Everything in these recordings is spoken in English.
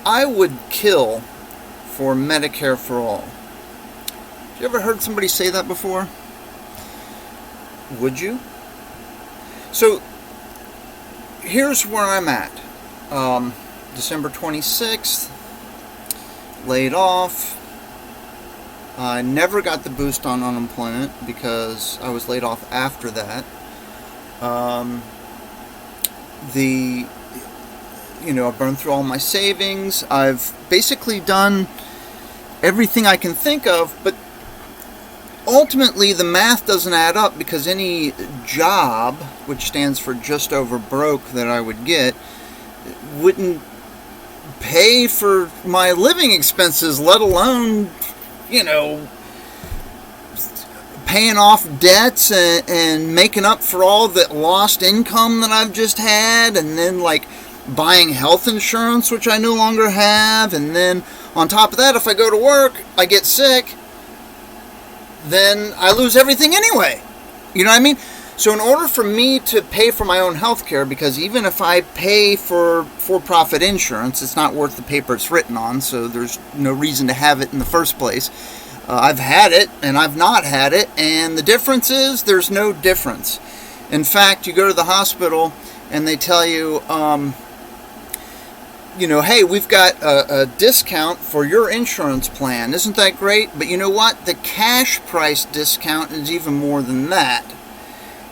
I would kill for Medicare for all. Have you ever heard somebody say that before? Would you? So, here's where I'm at. December 26th, laid off. I never got the boost on unemployment because I was laid off after that. I burned through all my savings. I've basically done everything I can think of, but ultimately the math doesn't add up because any job, which stands for just over broke, that I would get wouldn't pay for my living expenses, let alone, paying off debts and making up for all that lost income that I've just had, and then buying health insurance, which I no longer have, and then on top of that, if I go to work, I get sick, then I lose everything anyway. You know what I mean? So in order for me to pay for my own health care, because even if I pay for for-profit insurance, it's not worth the paper it's written on, so there's no reason to have it in the first place. I've had it, and I've not had it, and the difference is there's no difference. In fact, you go to the hospital, and they tell you, hey, we've got a discount for your insurance plan. Isn't that great? But you know what? The cash price discount is even more than that.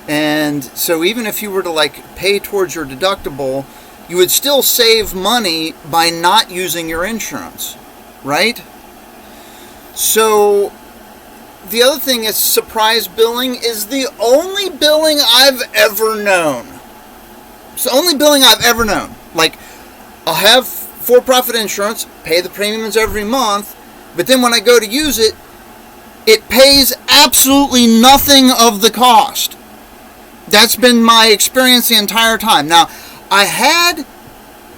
And so even if you were to pay towards your deductible, you would still save money by not using your insurance, right? So the other thing is surprise billing is the only billing I've ever known. It's the only billing I've ever known. I'll have for-profit insurance, pay the premiums every month, but then when I go to use it, it pays absolutely nothing of the cost. That's been my experience the entire time. Now, I had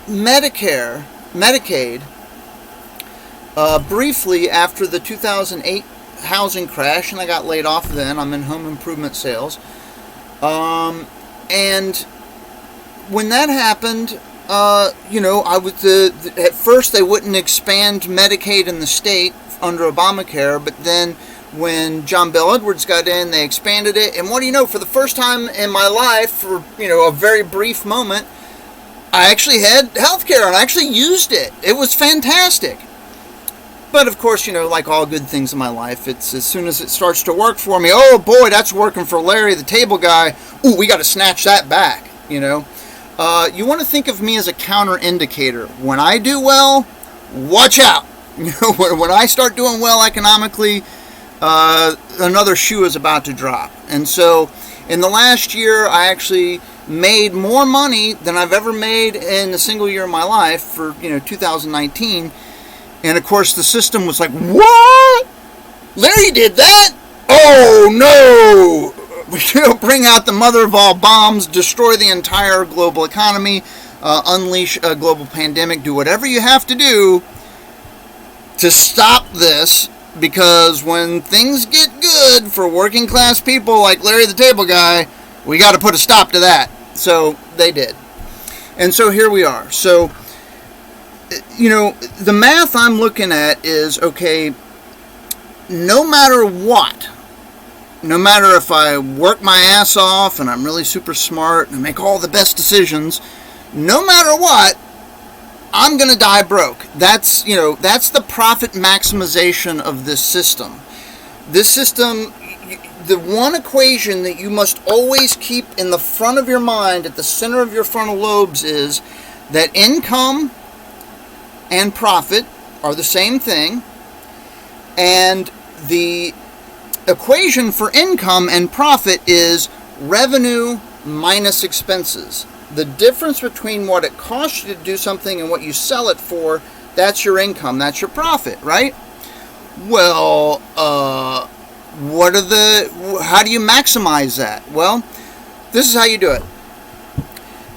Medicaid, briefly after the 2008 housing crash, and I got laid off then. I'm in home improvement sales. And when that happened, I was at first they wouldn't expand Medicaid in the state under Obamacare, but then when John Bel Edwards got in, they expanded it. And what do you know? For the first time in my life, for a very brief moment, I actually had health care and I actually used it. It was fantastic. But of course, like all good things in my life, it's as soon as it starts to work for me, oh boy, that's working for Larry, the table guy. Ooh, we got to snatch that back, You want to think of me as a counter indicator. When I do well, watch out. When I start doing well economically, another shoe is about to drop. And so in the last year, I actually made more money than I've ever made in a single year of my life for 2019. And of course the system was like, what? Larry did that? Oh no! Bring out the mother of all bombs, destroy the entire global economy, unleash a global pandemic, do whatever you have to do to stop this, because when things get good for working class people like Larry the Table Guy, we got to put a stop to that. So they did. And so here we are. So, the math I'm looking at is, okay, no matter what, no matter if I work my ass off and I'm really super smart and I make all the best decisions, no matter what, I'm going to die broke. That's the profit maximization of this system. This system, the one equation that you must always keep in the front of your mind, at the center of your frontal lobes, is that income and profit are the same thing, and the equation for income and profit is revenue minus expenses. The difference between what it costs you to do something and what you sell it for, that's your income, that's your profit, right? Well, how do you maximize that? Well, this is how you do it.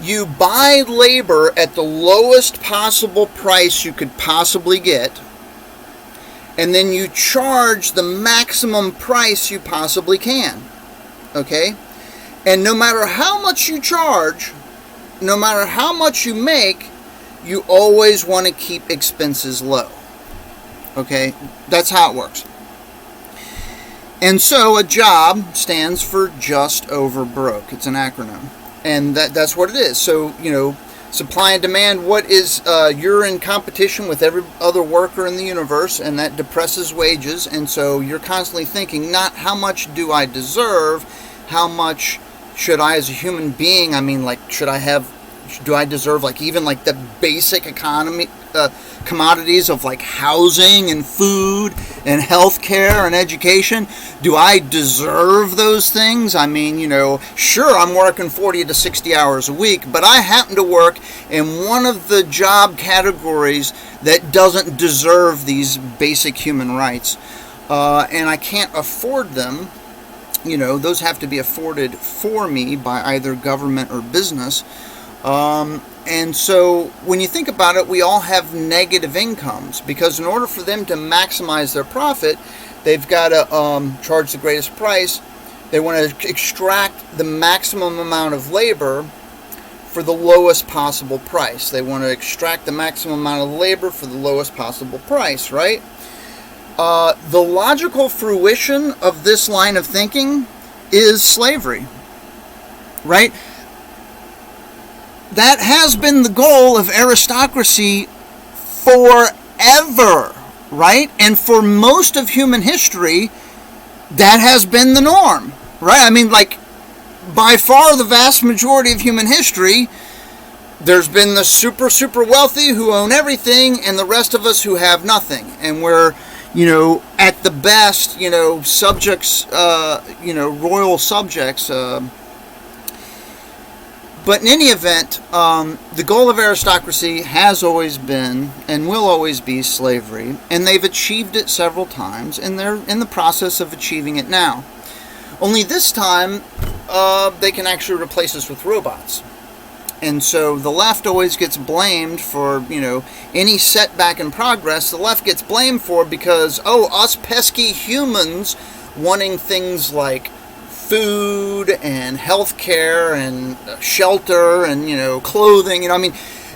You buy labor at the lowest possible price you could possibly get, and then you charge the maximum price you possibly can, okay? And no matter how much you charge, no matter how much you make, you always want to keep expenses low. Okay? That's how it works. And so a job stands for just over broke. It's an acronym. And that's what it is. So, supply and demand, what is, you're in competition with every other worker in the universe, and that depresses wages. And so you're constantly thinking, not how much do I deserve, how much should I as a human being, do I deserve even the basic economy, commodities of housing and food and healthcare and education? Do I deserve those things? Sure, I'm working 40 to 60 hours a week, but I happen to work in one of the job categories that doesn't deserve these basic human rights, and I can't afford them. Those have to be afforded for me by either government or business. And so when you think about it, we all have negative incomes, because in order for them to maximize their profit, they've got to charge the greatest price. They want to extract the maximum amount of labor for the lowest possible price. They want to extract the maximum amount of labor for the lowest possible price, right? The logical fruition of this line of thinking is slavery, right? That has been the goal of aristocracy forever, right? And for most of human history, that has been the norm, right? By far the vast majority of human history, there's been the super, super wealthy who own everything, and the rest of us who have nothing. And we're, at the best, subjects, royal subjects, but in any event, the goal of aristocracy has always been and will always be slavery, and they've achieved it several times, and they're in the process of achieving it now. Only this time, they can actually replace us with robots. And so the left always gets blamed for, any setback in progress. The left gets blamed for because, us pesky humans wanting things like food and healthcare and shelter and clothing,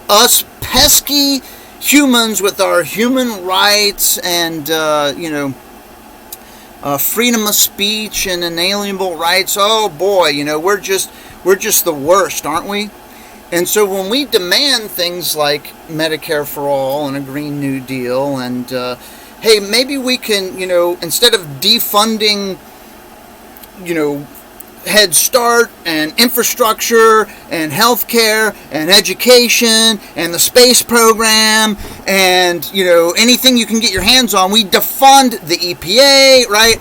us pesky humans with our human rights and freedom of speech and inalienable rights. Oh boy, we're just the worst, aren't we? And so when we demand things like Medicare for all and a Green New Deal, and hey, maybe we can, instead of defunding Head Start and infrastructure and healthcare and education and the space program and anything you can get your hands on, we defund the EPA, right?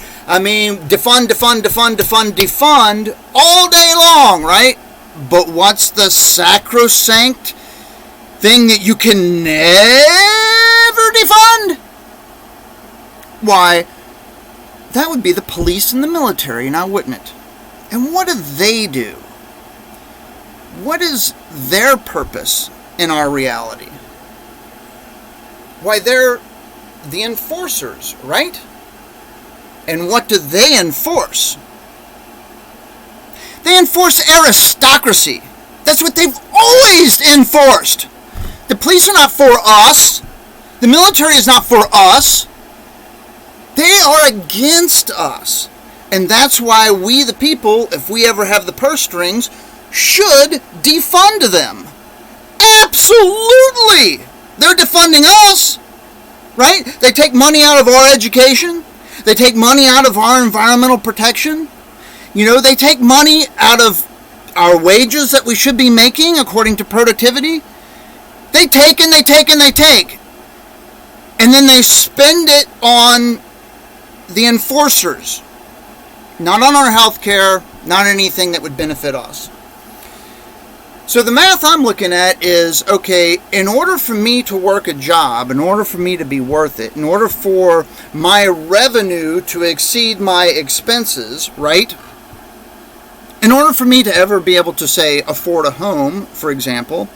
Defund all day long, right? But what's the sacrosanct thing that you can never defund? Why, that would be the police and the military, now wouldn't it? And what do they do? What is their purpose in our reality? Why, they're the enforcers, right? And what do they enforce? They enforce aristocracy. That's what they've always enforced. The police are not for us. The military is not for us. They are against us. And that's why we, the people, if we ever have the purse strings, should defund them. Absolutely! They're defunding us, right? They take money out of our education. They take money out of our environmental protection. They take money out of our wages that we should be making according to productivity. They take and they take and they take. And then they spend it on the enforcers. Not on our health care, not anything that would benefit us. So the math I'm looking at is, okay, in order for me to work a job, in order for me to be worth it, in order for my revenue to exceed my expenses, right? In order for me to ever be able to, say, afford a home, for example,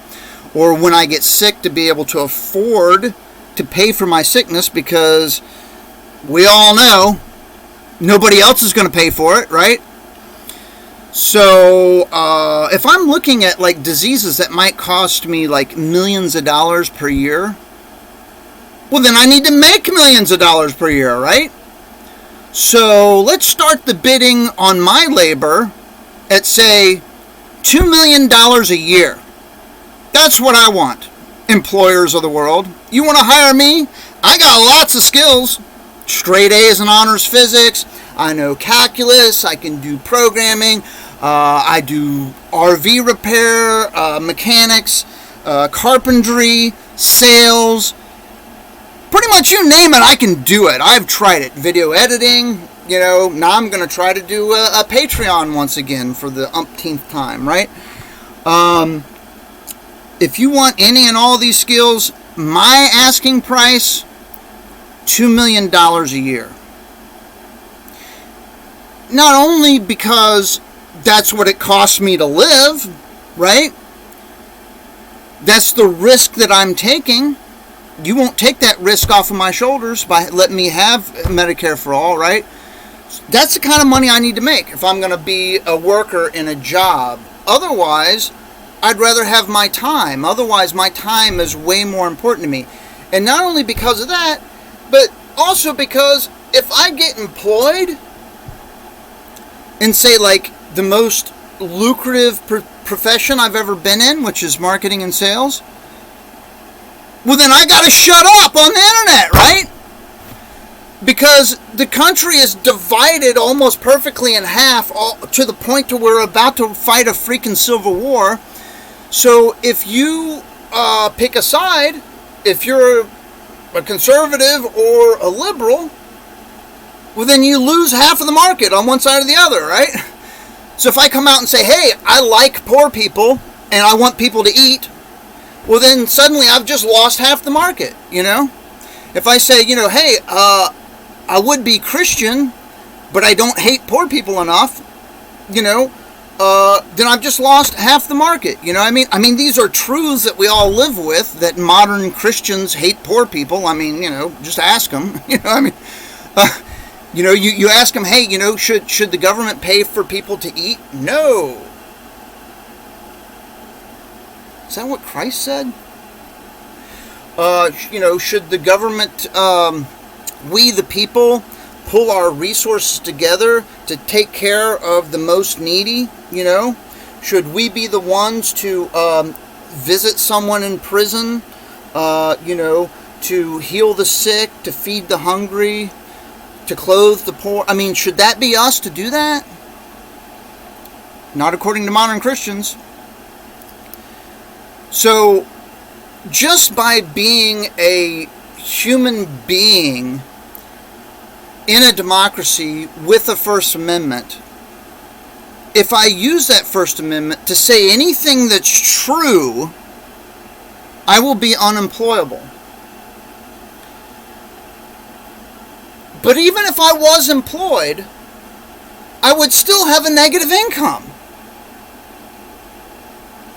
or when I get sick to be able to afford to pay for my sickness, because we all know nobody else is going to pay for it, right? So if I'm looking at like diseases that might cost me like millions of dollars per year, well, then I need to make millions of dollars per year, right? So let's start the bidding on my labor at, say, $2 million a year. That's what I want, employers of the world. You want to hire me? I got lots of skills. Straight A's in honors physics. I know calculus. I can do programming. I do RV repair, mechanics, carpentry, sales. Pretty much you name it, I can do it. I've tried it. Video editing, now I'm going to try to do a Patreon once again for the umpteenth time, right? If you want any and all these skills, my asking price, $2 million a year. Not only because that's what it costs me to live, right? That's the risk that I'm taking. You won't take that risk off of my shoulders by letting me have Medicare for all, right? That's the kind of money I need to make if I'm going to be a worker in a job. Otherwise, I'd rather have my time. Otherwise, my time is way more important to me. And not only because of that, but also because if I get employed in, say, like the most lucrative profession I've ever been in, which is marketing and sales, well, then I got to shut up on the internet, right? Because the country is divided almost perfectly in half, to the point to where we're about to fight a freaking civil war. So if you pick a side, if you're a conservative or a liberal, well, then you lose half of the market on one side or the other, right? So if I come out and say, hey, I like poor people and I want people to eat, well, then suddenly I've just lost half the market, If I say, hey, I would be Christian, but I don't hate poor people enough, then I've just lost half the market. You know what I mean? I mean, these are truths that we all live with, that modern Christians hate poor people. I mean, just ask them. You ask them, hey, should the government pay for people to eat? No. Is that what Christ said? Should the government, we the people, pull our resources together to take care of the most needy? Should we be the ones to visit someone in prison, to heal the sick, to feed the hungry, to clothe the poor? I mean, should that be us to do that? Not according to modern Christians. So, just by being a human being in a democracy with a First Amendment, if I use that First Amendment to say anything that's true, I will be unemployable. But even if I was employed, I would still have a negative income.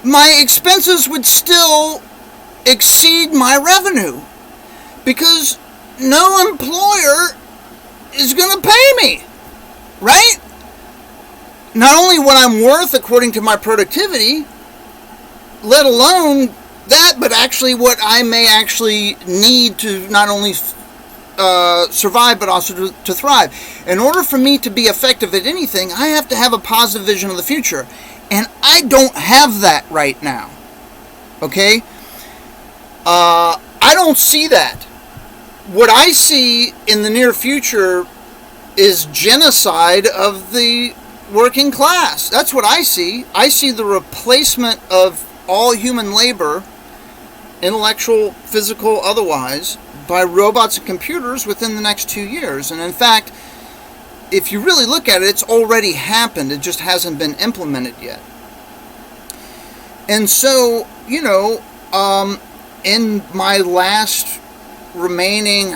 My expenses would still exceed my revenue because no employer is going to pay me, right? Not only what I'm worth according to my productivity, let alone that, but actually what I may actually need to not only survive but also to thrive. In order for me to be effective at anything, I have to have a positive vision of the future. And I don't have that right now. Okay? I don't see that. What I see in the near future is genocide of the working class. That's what I see. I see the replacement of all human labor, intellectual, physical, otherwise, by robots and computers within the next 2 years. And in fact, if you really look at it, it's already happened. It just hasn't been implemented yet. And so, in my last remaining,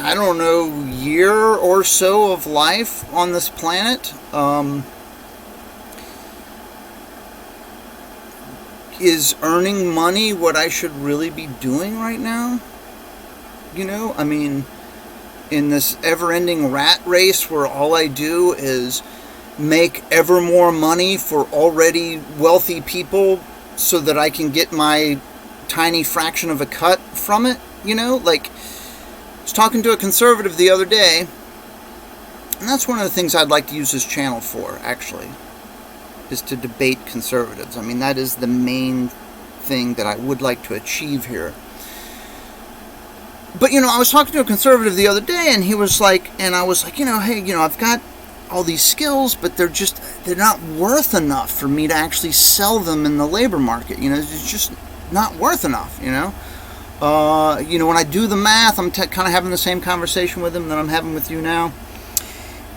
year or so of life on this planet, is earning money what I should really be doing right now? In this ever-ending rat race where all I do is make ever more money for already wealthy people so that I can get my tiny fraction of a cut from it, Like, I was talking to a conservative the other day, and that's one of the things I'd like to use this channel for, actually, is to debate conservatives. I mean, that is the main thing that I would like to achieve here. But, I was talking to a conservative the other day, and he was like, and I was like, hey, I've got all these skills, but they're not worth enough for me to actually sell them in the labor market. It's just not worth enough, When I do the math, I'm kind of having the same conversation with him that I'm having with you now.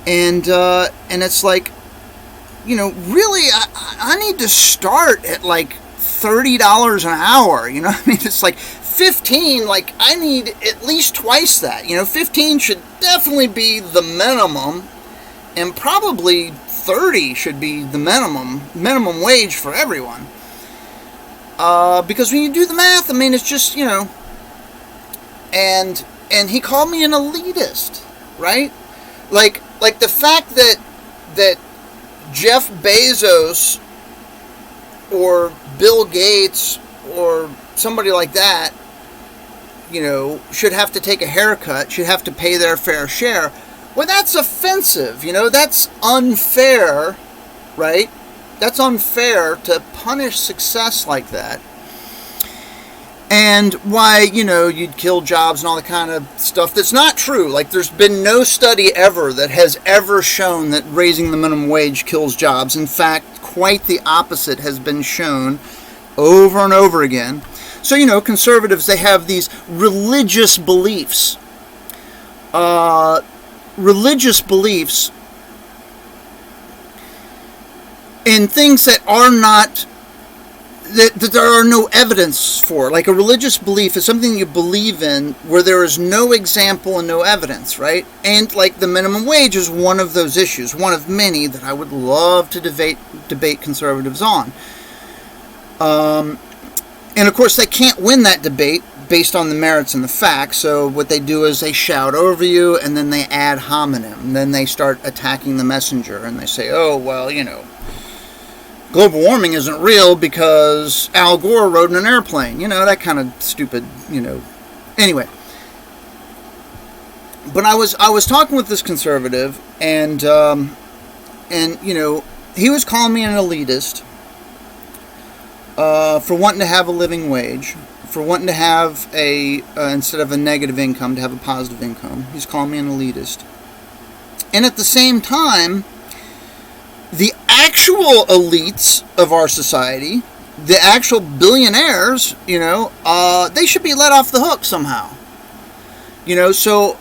And it's like, really, I need to start at like $30 an hour. It's like 15, like I need at least twice that. 15 should definitely be the minimum, and probably 30 should be the minimum wage for everyone. Because when you do the math, it's just, and he called me an elitist, right? Like the fact that Jeff Bezos or Bill Gates or somebody like that, should have to take a haircut, should have to pay their fair share. Well, that's offensive, that's unfair, right? That's unfair to punish success like that. And why, you'd kill jobs and all the kind of stuff that's not true. Like, there's been no study ever that has ever shown that raising the minimum wage kills jobs. In fact, quite the opposite has been shown over and over again. So, conservatives, they have these religious beliefs. In things that are not, that there are no evidence for. Like, a religious belief is something you believe in where there is no example and no evidence, right? And like the minimum wage is one of those issues, one of many that I would love to debate conservatives on. And of course, they can't win that debate based on the merits and the facts. So what they do is they shout over you, and then they ad hominem. And then they start attacking the messenger, and they say, oh, well, global warming isn't real because Al Gore rode in an airplane. That kind of stupid, Anyway. But I was talking with this conservative, and he was calling me an elitist for wanting to have a living wage, for wanting to have instead of a negative income, to have a positive income. He's calling me an elitist. And at the same time, the actual elites of our society, the actual billionaires, they should be let off the hook somehow. So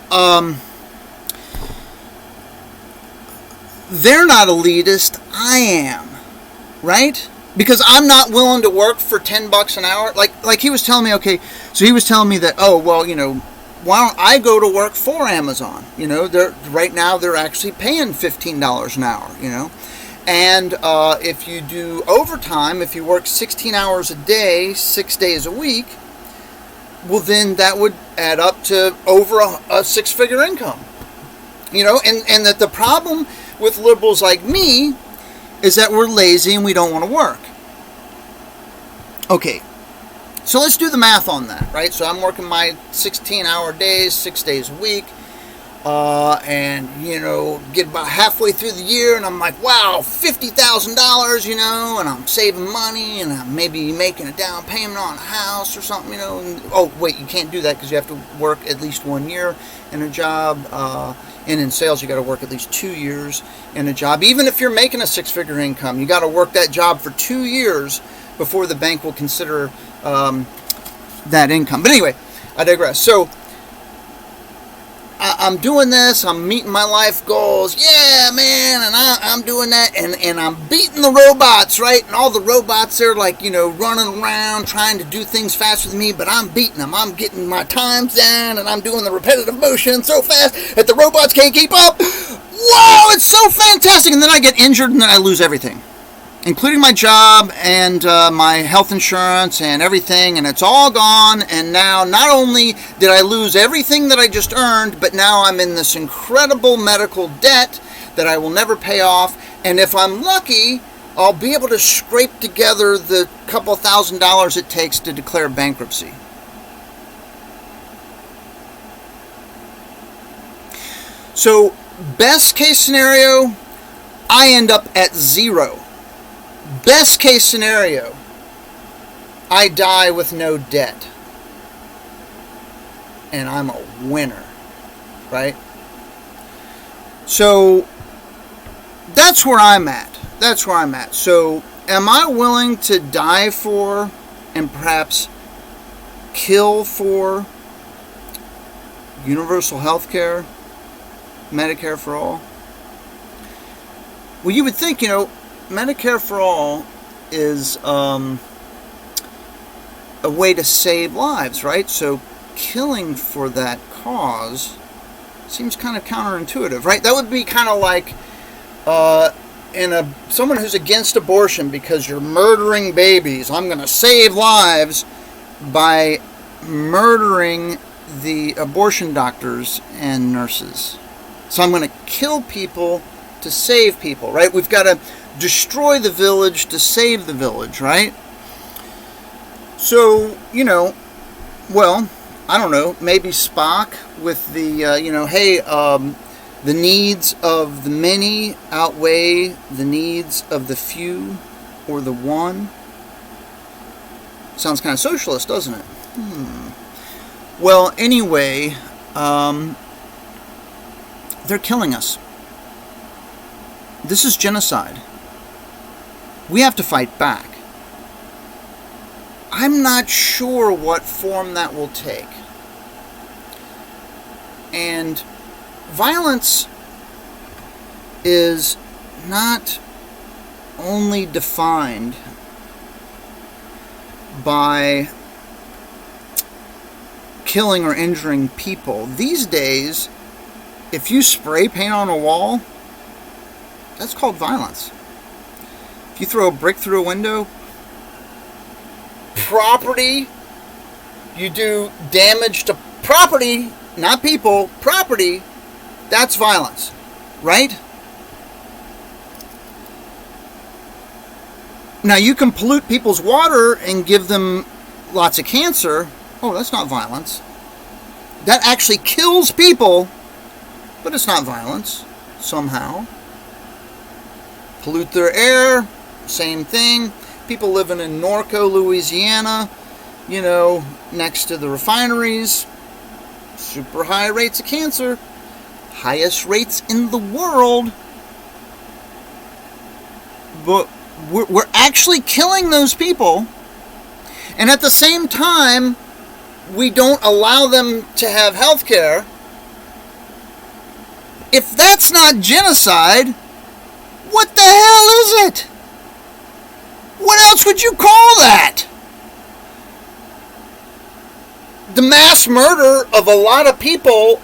they're not elitist, I am, right? Because I'm not willing to work for $10 an hour. Like he was telling me, okay, so he was telling me that, oh, well, why don't I go to work for Amazon? Right now they're actually paying $15 an hour, And if you do overtime, if you work 16 hours a day, 6 days a week, well, then that would add up to over a six-figure income. And that the problem with liberals like me is that we're lazy and we don't want to work. Okay, so let's do the math on that, right? So I'm working my 16-hour days, 6 days a week. And get about halfway through the year, and I'm like, wow, $50,000, and I'm saving money, and I'm maybe making a down payment on a house or something, and, oh, wait, you can't do that because you have to work at least 1 year in a job, and in sales, you got to work at least 2 years in a job. Even if you're making a six-figure income, you got to work that job for 2 years before the bank will consider that income. But anyway, I digress. So I'm doing this, I'm meeting my life goals, yeah, man, and I'm doing that, and I'm beating the robots, right? And all the robots are like, running around trying to do things faster than me, but I'm beating them. I'm getting my times down, and I'm doing the repetitive motion so fast that the robots can't keep up. Whoa, it's so fantastic! And then I get injured, and then I lose everything, including my job and my health insurance and everything, and it's all gone. And now not only did I lose everything that I just earned, but now I'm in this incredible medical debt that I will never pay off, And if I'm lucky, I'll be able to scrape together the couple $1,000s it takes to declare bankruptcy. So, best case scenario, I end up at 0. Best case scenario, I die with no debt. And I'm a winner, right? So, that's where I'm at. So, am I willing to die for and perhaps kill for universal health care, Medicare for all? Well, you would think, Medicare for all is a way to save lives, right? So killing for that cause seems kind of counterintuitive, right? That would be kind of like someone who's against abortion because you're murdering babies. I'm going to save lives by murdering the abortion doctors and nurses. So I'm going to kill people to save people, right? We've got to destroy the village to save the village, right? So, well, I don't know, maybe Spock with the, the needs of the many outweigh the needs of the few or the one. Sounds kind of socialist, doesn't it? Well, anyway, they're killing us. This is genocide. We have to fight back. I'm not sure what form that will take. And violence is not only defined by killing or injuring people. These days, if you spray paint on a wall, that's called violence. If you throw a brick through a window, property, you do damage to property, not people, property, that's violence, right? Now, you can pollute people's water and give them lots of cancer. Oh, that's not violence. That actually kills people, but it's not violence, somehow. Pollute their air, same thing. People living in Norco, Louisiana, next to the refineries, super high rates of cancer, highest rates in the world. But we're actually killing those people, and at the same time, we don't allow them to have health care. If that's not genocide, what the hell is it? What else would you call that? The mass murder of a lot of people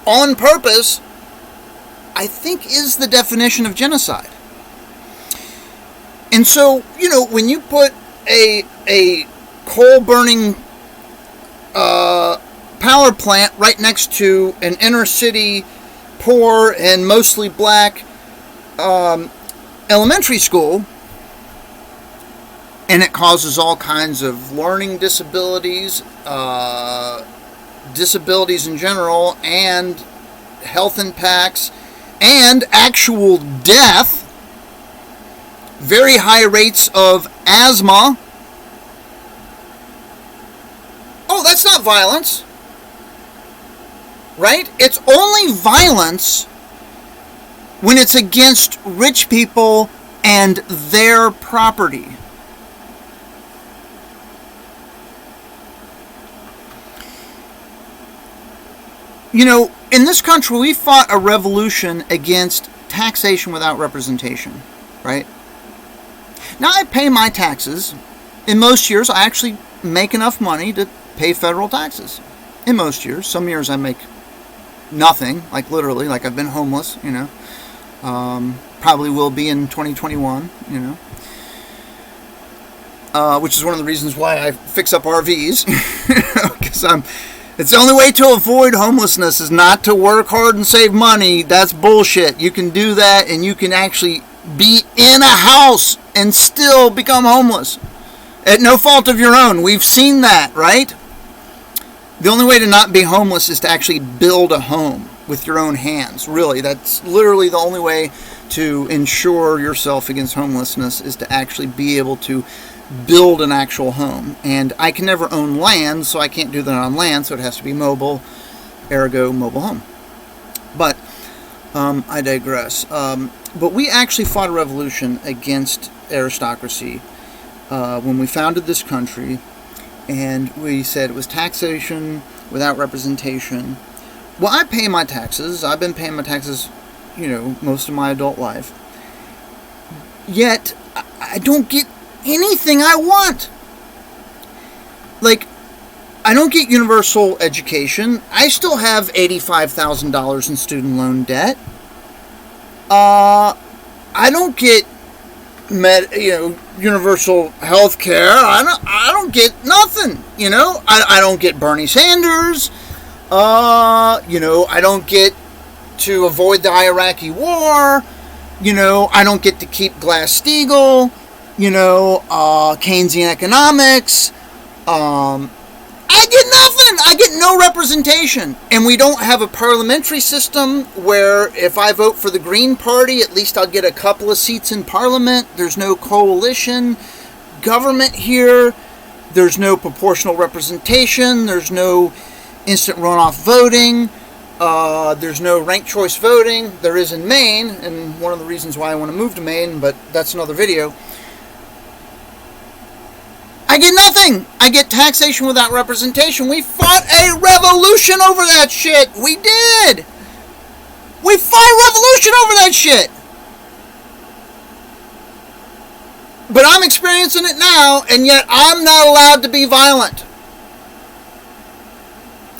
on purpose, I think, is the definition of genocide. And so, when you put a coal-burning power plant right next to an inner city, poor and mostly black elementary school, and it causes all kinds of learning disabilities, disabilities in general, and health impacts, and actual death, very high rates of asthma. Oh, that's not violence, right? It's only violence when it's against rich people and their property. In this country, we fought a revolution against taxation without representation, right? Now, I pay my taxes. In most years, I actually make enough money to pay federal taxes. In most years. Some years I make nothing, like literally, like I've been homeless, probably will be in 2021, which is one of the reasons why I fix up RVs, because it's the only way to avoid homelessness is not to work hard and save money. That's bullshit. You can do that, and you can actually be in a house and still become homeless at no fault of your own. We've seen that, right? The only way to not be homeless is to actually build a home with your own hands. Really, that's literally the only way to ensure yourself against homelessness, is to actually be able to build an actual home. And I can never own land, so I can't do that on land, so it has to be mobile, ergo mobile home. But I digress. But we actually fought a revolution against aristocracy when we founded this country, and we said it was taxation without representation. Well, I pay my taxes. I've been paying my taxes, most of my adult life. Yet, I don't get anything I want. Like, I don't get universal education. I still have $85,000 in student loan debt. I don't get universal health care. I don't get nothing. I don't get Bernie Sanders. I don't get to avoid the Iraqi war. I don't get to keep Glass-Steagall. Keynesian economics. I get nothing. I get no representation. And we don't have a parliamentary system where if I vote for the Green Party, at least I'll get a couple of seats in Parliament. There's no coalition government here. There's no proportional representation. There's no instant runoff voting. There's no ranked choice voting. There is in Maine, and one of the reasons why I want to move to Maine, but that's another video. I get nothing. I get taxation without representation. We fought a revolution over that shit. We did. We fought a revolution over that shit. But I'm experiencing it now, and yet I'm not allowed to be violent.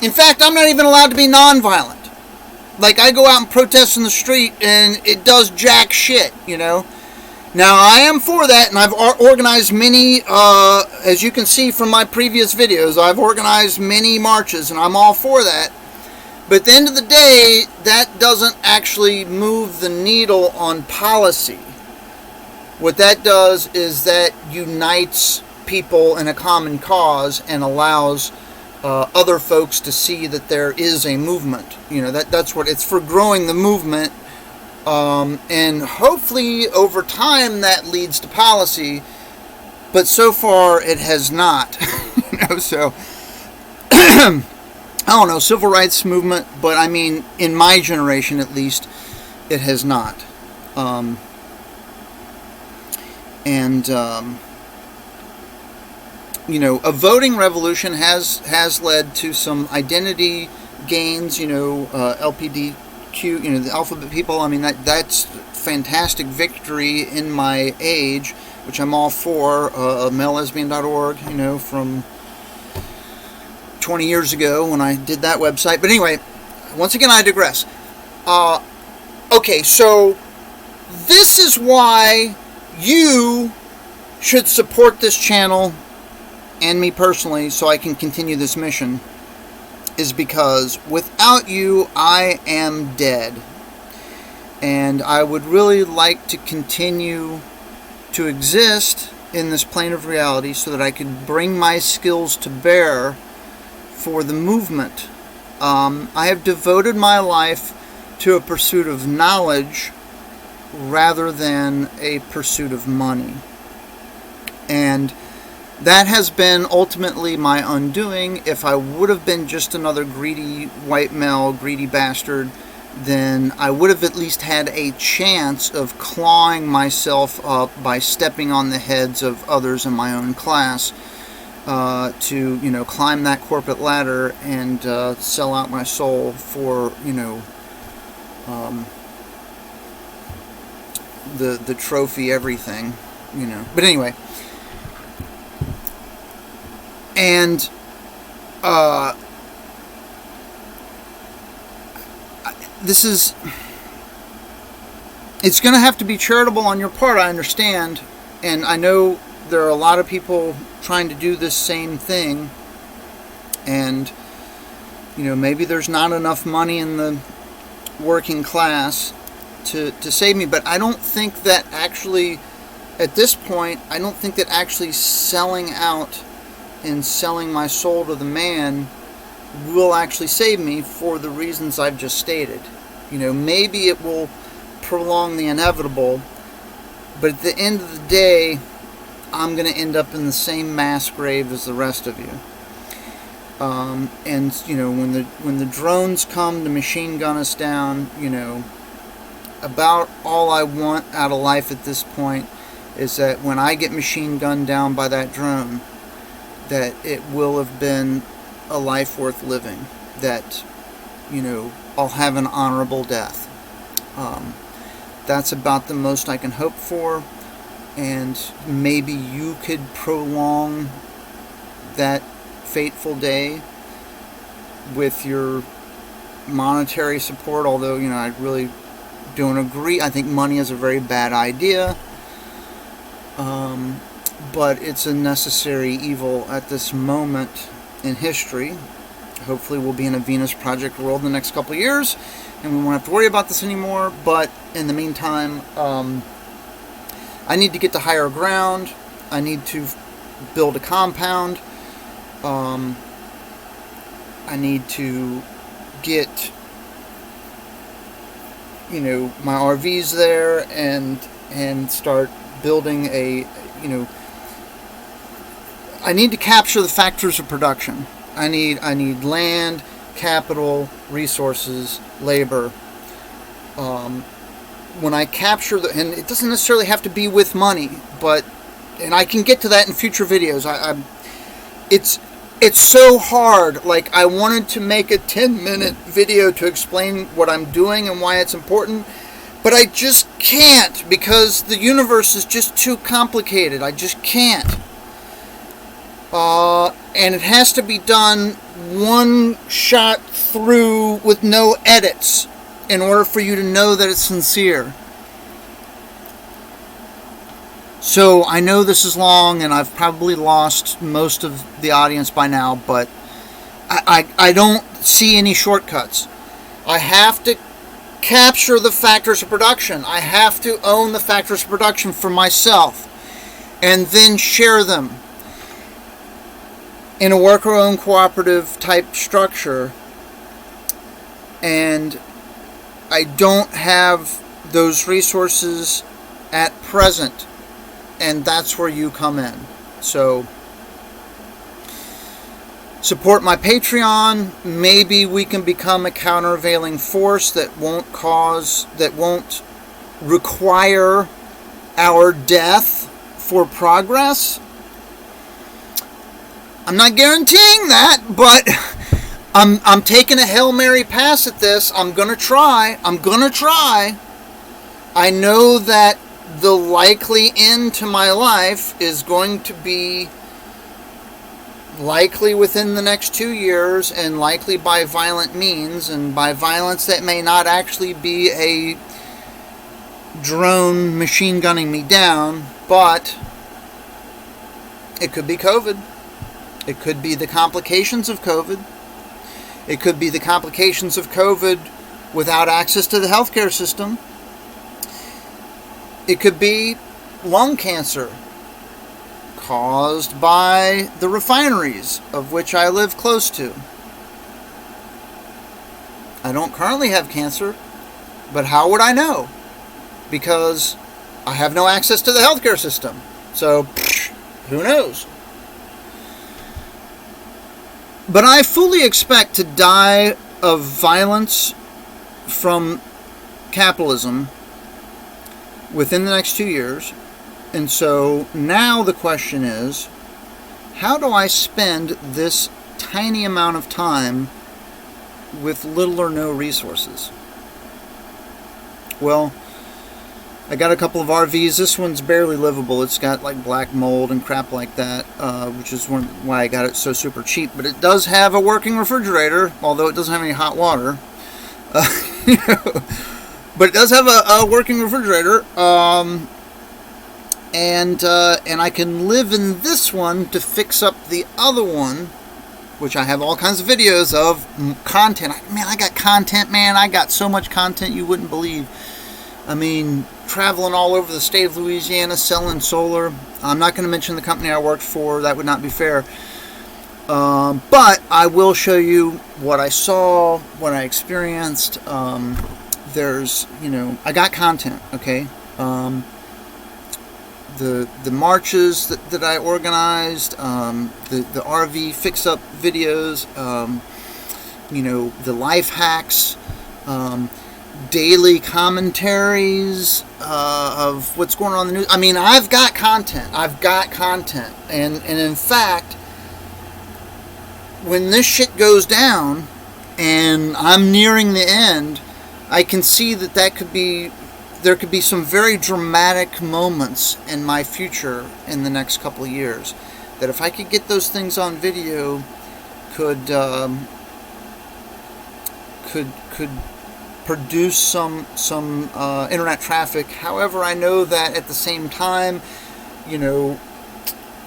In fact, I'm not even allowed to be non-violent. Like, I go out and protest in the street, and it does jack shit, Now, I am for that, and I've organized many, as you can see from my previous videos, I've organized many marches, and I'm all for that. But at the end of the day, that doesn't actually move the needle on policy. What that does is that unites people in a common cause and allows other folks to see that there is a movement. That's what it's for, growing the movement. And hopefully over time that leads to policy, but so far it has not. So I don't know, civil rights movement, but I mean, in my generation at least, it has not. A voting revolution has led to some identity gains, LPD, the alphabet people. I mean, that's fantastic victory in my age, which I'm all for. MaleLesbian.org, from 20 years ago when I did that website. But anyway, once again, I digress. Okay, so this is why you should support this channel and me personally, so I can continue this mission. Is because without you, I am dead. And I would really like to continue to exist in this plane of reality so that I could bring my skills to bear for the movement. I have devoted my life to a pursuit of knowledge rather than a pursuit of money. And that has been ultimately my undoing. If I would have been just another greedy white male, greedy bastard, then I would have at least had a chance of clawing myself up by stepping on the heads of others in my own class to, climb that corporate ladder and sell out my soul for, the trophy everything, But anyway. And it's going to have to be charitable on your part, I understand. And I know there are a lot of people trying to do this same thing. And, maybe there's not enough money in the working class to save me. But I don't think that actually, at this point, I don't think that actually selling out and selling my soul to the man will actually save me for the reasons I've just stated. Maybe it will prolong the inevitable, but at the end of the day, I'm going to end up in the same mass grave as the rest of you. And when the drones come to machine gun us down, about all I want out of life at this point is that when I get machine gunned down by that drone, that it will have been a life worth living, that I'll have an honorable death. That's about the most I can hope for, and maybe you could prolong that fateful day with your monetary support, although I really don't agree. I think money is a very bad idea, but it's a necessary evil at this moment in history. Hopefully we'll be in a Venus Project world in the next couple of years, and we won't have to worry about this anymore. But in the meantime, I need to get to higher ground. I need to build a compound. I need to get my RVs there and start building I need to capture the factors of production. I need land, capital, resources, labor. When I capture and it doesn't necessarily have to be with money, and I can get to that in future videos. It's so hard. Like, I wanted to make a 10-minute video to explain what I'm doing and why it's important, but I just can't, because the universe is just too complicated. I just can't. And it has to be done one shot through with no edits in order for you to know that it's sincere. So I know this is long, and I've probably lost most of the audience by now, but I don't see any shortcuts. I have to capture the factors of production. I have to own the factors of production for myself, and then share them in a worker-owned cooperative type structure. And I don't have those resources at present, and that's where you come in. So support my Patreon. Maybe we can become a countervailing force that won't require our death for progress. I'm not guaranteeing that, but I'm taking a Hail Mary pass at this. I'm going to try. I know that the likely end to my life is going to be likely within the next 2 years, and likely by violent means, and by violence that may not actually be a drone machine gunning me down, but it could be COVID. It could be the complications of COVID. It could be the complications of COVID without access to the healthcare system. It could be lung cancer caused by the refineries of which I live close to. I don't currently have cancer, but how would I know? Because I have no access to the healthcare system. So, who knows? But I fully expect to die of violence from capitalism within the next 2 years. And so now the question is, how do I spend this tiny amount of time with little or no resources? Well, I got a couple of RVs. This one's barely livable. It's got like black mold and crap like that, which is why I got it so super cheap. But it does have a working refrigerator, although it doesn't have any hot water. But it does have a working refrigerator, and I can live in this one to fix up the other one, which I have all kinds of videos of content. Man, I got content, man. I got so much content you wouldn't believe. I mean, traveling all over the state of Louisiana selling solar. I'm not going to mention the company I worked for. That would not be fair. But I will show you what I saw, what I experienced. There's, I got content, okay? The marches that I organized, the RV fix-up videos, the life hacks, daily commentaries of what's going on in the news. I mean, I've got content. And in fact, when this shit goes down and I'm nearing the end, I can see that there could be some very dramatic moments in my future in the next couple of years. That if I could get those things on video, could produce some internet traffic. However, I know that at the same time,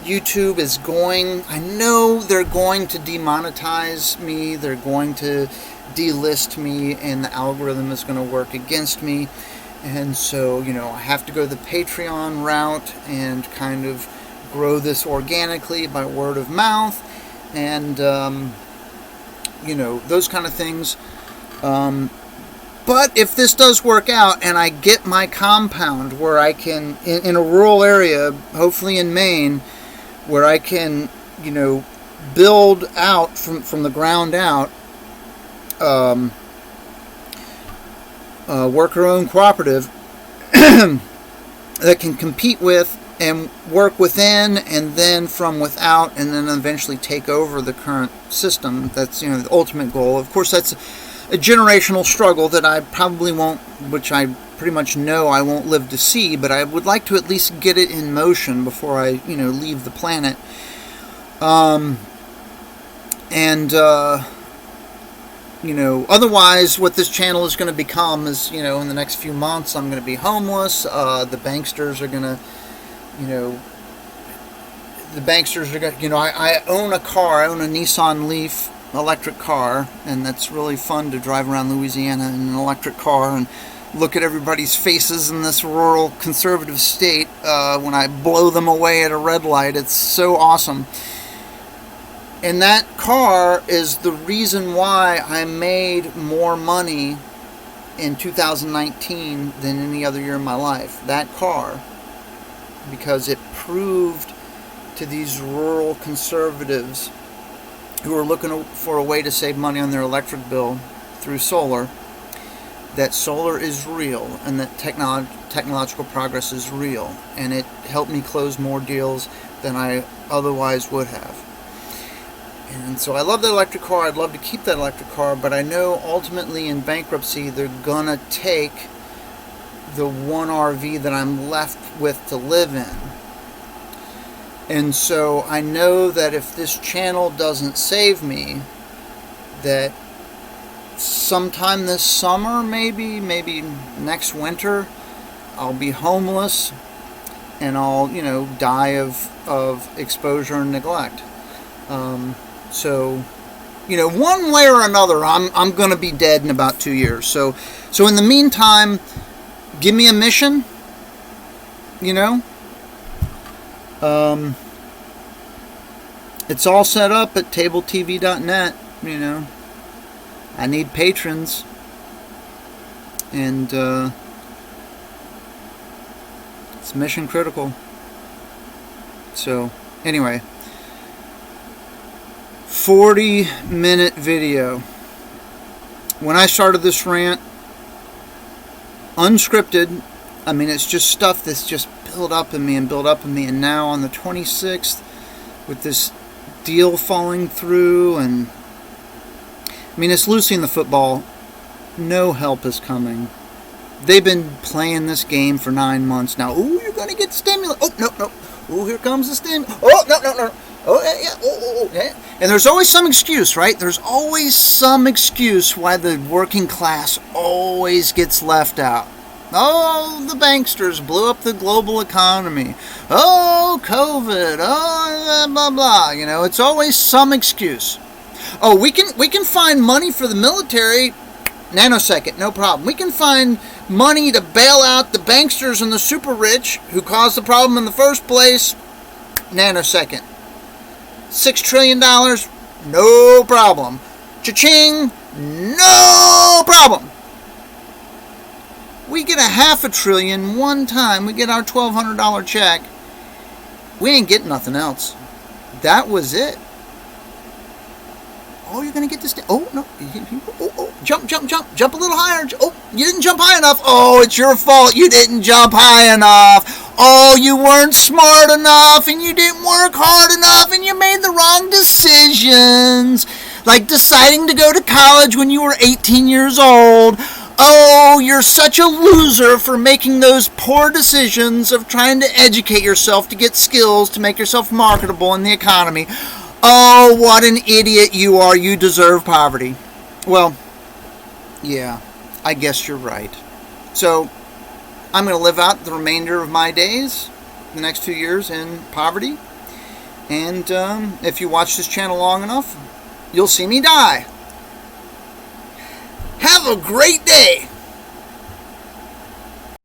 YouTube is I know they're going to demonetize me, they're going to delist me, and the algorithm is going to work against me. And so, I have to go the Patreon route and kind of grow this organically by word of mouth, and, those kind of things. But if this does work out and I get my compound where I can, in a rural area, hopefully in Maine, where I can, build out from the ground out, worker-owned cooperative that can compete with and work within, and then from without, and then eventually take over the current system. That's, the ultimate goal. Of course, that's a generational struggle that I probably won't, which I pretty much know I won't live to see, but I would like to at least get it in motion before I, leave the planet. Otherwise what this channel is going to become is, in the next few months I'm going to be homeless. The banksters are going to, I own a car. I own a Nissan Leaf electric car, and that's really fun to drive around Louisiana in an electric car and look at everybody's faces in this rural conservative state when I blow them away at a red light. It's so awesome. And that car is the reason why I made more money in 2019 than any other year in my life. That car, because it proved to these rural conservatives who are looking for a way to save money on their electric bill through solar, that solar is real and that technological progress is real. And it helped me close more deals than I otherwise would have. And so I love that electric car. I'd love to keep that electric car, but I know ultimately in bankruptcy they're gonna take the one RV that I'm left with to live in. And so I know that if this channel doesn't save me, that sometime this summer, maybe next winter, I'll be homeless and I'll, die of exposure and neglect. So, one way or another, I'm going to be dead in about 2 years. So in the meantime, give me a mission, it's all set up at tabletv.net, I need patrons, and it's mission critical. So, anyway, 40-minute video. When I started this rant, unscripted, it's just stuff that's just built up in me, and now on the 26th, with this deal falling through, and it's Lucy in the football. No help is coming. They've been playing this game for 9 months now. Ooh, you're gonna get stimulus. Oh, no. Ooh, here comes the stimulus. Oh, no. Oh, yeah. Oh, yeah. And there's always some excuse, right? There's always some excuse why the working class always gets left out. Oh, the banksters blew up the global economy. Oh, COVID. Oh, blah, blah. It's always some excuse. Oh, we can find money for the military. Nanosecond, no problem. We can find money to bail out the banksters and the super rich who caused the problem in the first place. Nanosecond. $6 trillion, no problem. Cha-ching, no problem. We get $500 billion one time. We get our $1,200 check. We ain't getting nothing else. That was it. Oh, you're going to get this. Oh, no. Oh, jump a little higher. Oh, you didn't jump high enough. Oh, it's your fault. You didn't jump high enough. Oh, you weren't smart enough, and you didn't work hard enough, and you made the wrong decisions. Like deciding to go to college when you were 18 years old. Oh, you're such a loser for making those poor decisions of trying to educate yourself to get skills to make yourself marketable in the economy. Oh, what an idiot you are. You deserve poverty. Well, yeah, I guess you're right. So, I'm going to live out the remainder of my days, the next 2 years, in poverty. And if you watch this channel long enough, you'll see me die. Have a great day.